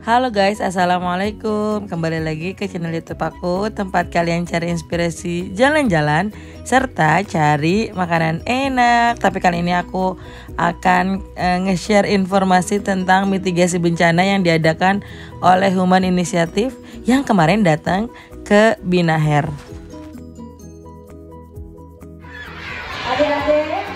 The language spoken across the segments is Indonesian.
Halo guys, assalamualaikum. Kembali lagi ke channel YouTube aku, tempat kalian cari inspirasi jalan-jalan serta cari makanan enak. Tapi kali ini aku akan nge-share informasi tentang mitigasi bencana yang diadakan oleh Human Initiative yang kemarin datang ke Binaher. Adik-adik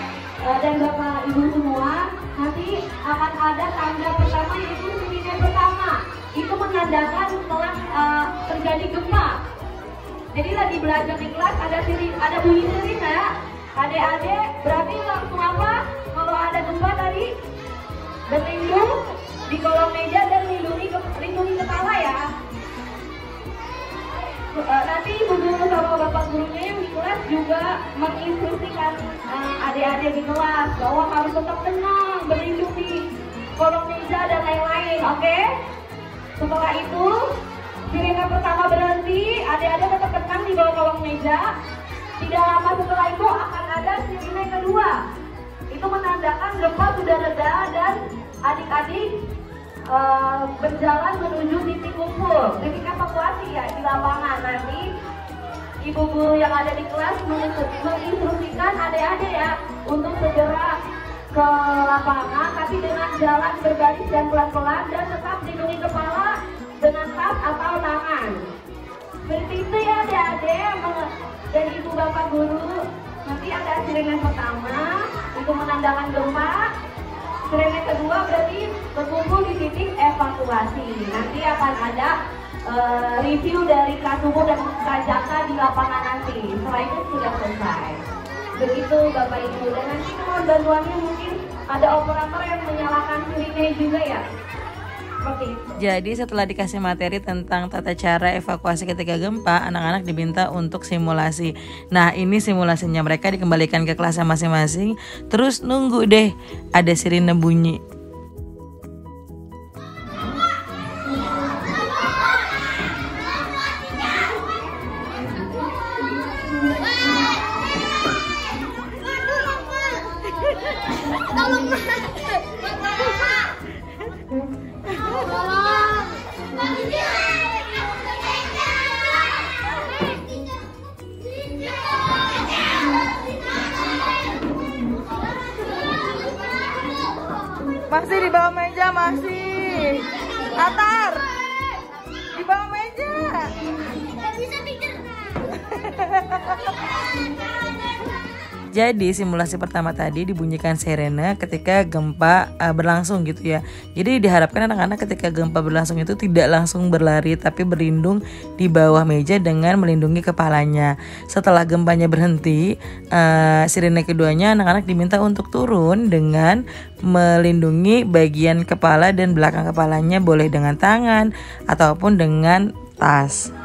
dan bapak ibu semua, nanti akan ada tanda pertama yaitu sirine pertama. Itu menandakan telah terjadi gempa. Jadi lagi belajar di kelas ada bunyi sirine. Adik-adik berarti langsung apa? Kalau ada gempa tadi berlindung di kolong meja dan lindungi kepala ya. Nanti ibu guru sama bapak gurunya yang di kelas juga menginstruksikan adik-adik di kelas bahwa harus tetap tenang, berlindung di kolong meja dan lain-lain, oke? Setelah itu sirine pertama berhenti, adik-adik tetap tenang di bawah kolong meja. Tidak lama setelah itu akan ada sirine kedua. Itu menandakan gempa sudah reda dan adik-adik berjalan menuju titik kumpul, titik evakuasi ya di lapangan. Nanti ibu guru yang ada di kelas menginstruksikan adik-adik ya untuk segera ke lapangan, tapi dengan jalan berbaris dan pelan-pelan dan tetap lindungi kepala dengan tas atau tangan. Seperti itu ya adik-adik dan ibu bapak guru. Nanti ada sirine pertama itu menandakan gempa. Sirine kedua berarti berkumpul di titik evakuasi. Nanti akan ada review dari Kasubu dan Kajaka di lapangan nanti. Setelah itu sudah selesai. Begitu Bapak Ibu. Dan nanti mohon bantuannya, mungkin ada operator yang menyalakan sirine juga ya. Seperti itu. Jadi setelah dikasih materi tentang tata cara evakuasi ketika gempa, anak-anak diminta untuk simulasi. Nah, ini simulasinya, mereka dikembalikan ke kelasnya masing-masing. Terus nunggu deh ada sirine bunyi. Masih di bawah meja, masih. Atar, di bawah meja. Bisa tidur. Jadi simulasi pertama tadi dibunyikan sirene ketika gempa berlangsung gitu ya. Jadi diharapkan anak-anak ketika gempa berlangsung itu tidak langsung berlari, tapi berlindung di bawah meja dengan melindungi kepalanya. Setelah gempanya berhenti, sirene keduanya anak-anak diminta untuk turun dengan melindungi bagian kepala dan belakang kepalanya, boleh dengan tangan ataupun dengan tas.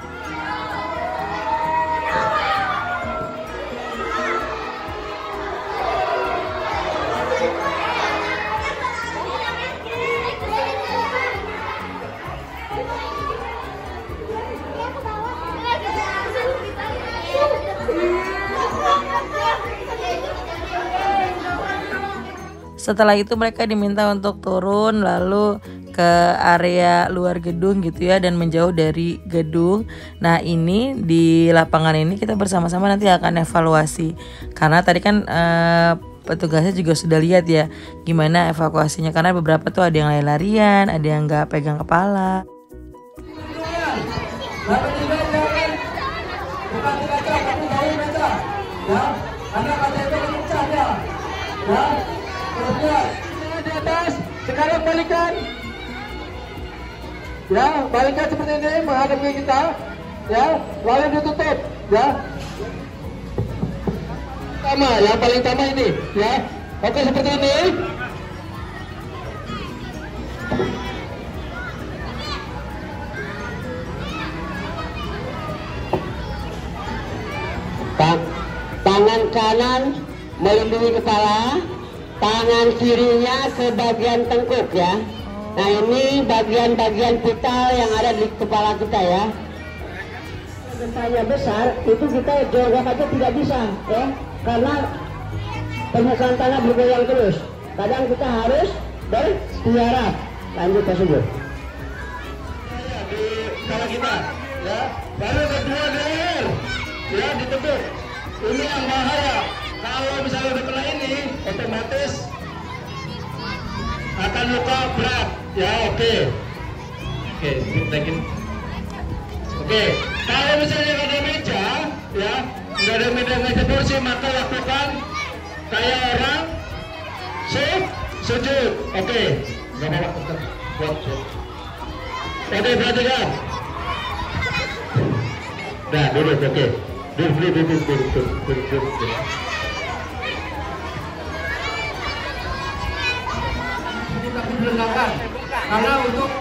Setelah itu mereka diminta untuk turun lalu ke area luar gedung gitu ya, dan menjauh dari gedung. Nah, ini di lapangan ini kita bersama-sama nanti akan evaluasi. Karena tadi kan petugasnya juga sudah lihat ya gimana evakuasinya, karena beberapa tuh ada yang lari-larian, ada yang nggak pegang kepala. bawahnya. Ya, kemudian di atas. Sekarang balikan. Ya, balikan seperti ini menghadap ke kita. Ya, lalu ditutup. Ya. Yang paling utama ini. Ya, oke seperti ini. Tangan kanan melindungi kepala, tangan kirinya ke bagian tengkuk ya. Nah ini bagian-bagian vital yang ada di kepala kita ya. Gempanya besar, itu kita jongkok aja tidak bisa ya, karena pemasangan tanah bergoyang terus. Kadang kita harus bertiarap. Lanjut Pak Subur. Di kepala kita ya, baru kedua leher ya ditekuk. Ini yang bahaya. Kalau misalnya udah kena ini, otomatis akan luka berat. Ya oke, naikin. Oke, kalau misalnya nggak ada meja, ya nggak ada meja kursi, maka lakukan kayak orang sujud. Oke, nggak apa-apa. Oke, perhatikan. Nah, duduk. Oke. Duduk. Kita dilengkapan karena untuk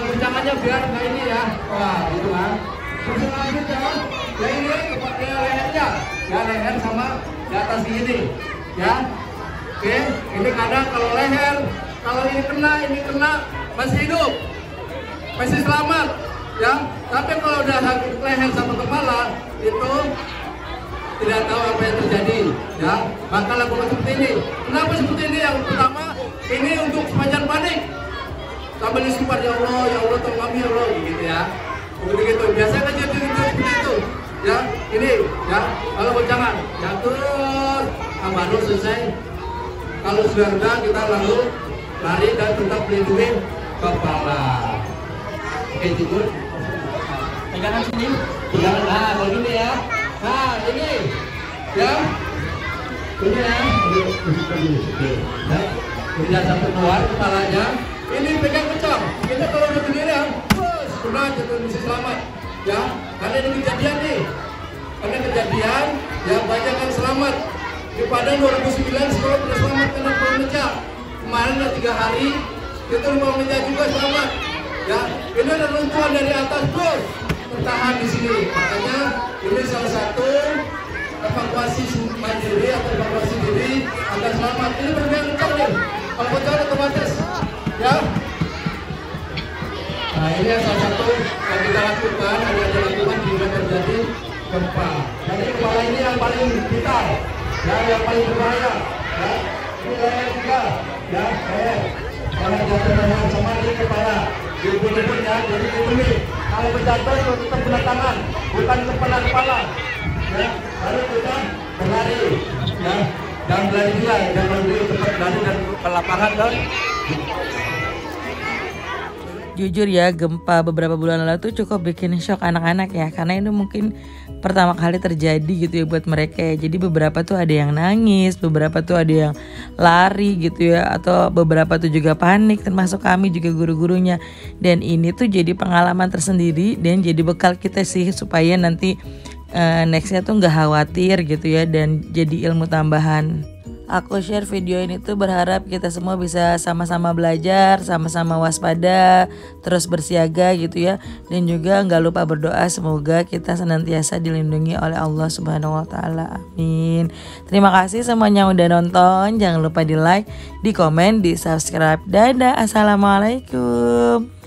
guncangannya biar nggak ini ya. Wah, gitu kan. Terus selanjutnya, ya ini lehernya, ya leher sama di atas ini, ya. Oke, ini kadang kalau leher, kalau ini kena masih hidup, masih selamat. Ya, tapi kalau udah leher sama kepala itu tidak tahu apa yang terjadi. Ya, maka lakukan seperti ini. Kenapa seperti ini? Yang pertama, ini untuk sepanjang panik. Sambil istighfar, ya Allah tolong kami ya Allah, gitu ya. Begitu. Biasanya kan jadi seperti itu. Ya, ini ya. Kalau goncangan, jatuh, baru selesai. Kalau sudah rendah, kita lalu lari dan tetap melindungi kepala. Oke, tidur. Pegangan sini. Pegangan. Nah, kalau gini ya. Nah, ini. Ya. Ini ya. Tidak sampai keluar kepalanya. Ini pegang kencang. Kita kalau udah berdiri ya, sudah jatuh mesti selamat. Ya, karena ini kejadian nih. Karena kejadian, ya banyak yang selamat. Di Padang 2009 sekolah sudah selamat karena belum meja. Kemarin udah 3 hari, itu mau meja juga selamat. Ya, ini ada runtuhan dari atas bos bertahan di sini. Makanya ini salah satu evakuasi mandiri atau evakuasi diri agar selamat. Ini bermain kencang nih. Kalau bocor otomatis, ya. Nah ini yang salah satu yang kita lakukan, yang lakukan jika terjadi gempa. Jadi kepala ini yang paling vital, ya, yang paling berbahaya. Ya, ini leher juga, ya, leher. Karena jatuh leher sama di kepala. Dibun-bun ya, jadi dibeli. Kalau berjatuh itu tetap guna tangan, bukan kepala. Ya, lalu kita berlari, ya, dan berlari juga, dan berlari cepat berlari dan ke lapangan kan. Jujur ya, gempa beberapa bulan lalu tuh cukup bikin shock anak-anak ya, karena ini mungkin pertama kali terjadi gitu ya buat mereka ya. Jadi beberapa tuh ada yang nangis, beberapa tuh ada yang lari gitu ya, atau beberapa tuh juga panik, termasuk kami juga guru-gurunya. Dan ini tuh jadi pengalaman tersendiri dan jadi bekal kita sih supaya nanti nextnya tuh nggak khawatir gitu ya, dan jadi ilmu tambahan. Aku share video ini tuh berharap kita semua bisa sama-sama belajar, sama-sama waspada, terus bersiaga gitu ya. Dan juga gak lupa berdoa semoga kita senantiasa dilindungi oleh Allah Subhanahu wa Ta'ala. Amin. Terima kasih semuanya udah nonton. Jangan lupa di like, di komen, di subscribe. Dadah, assalamualaikum.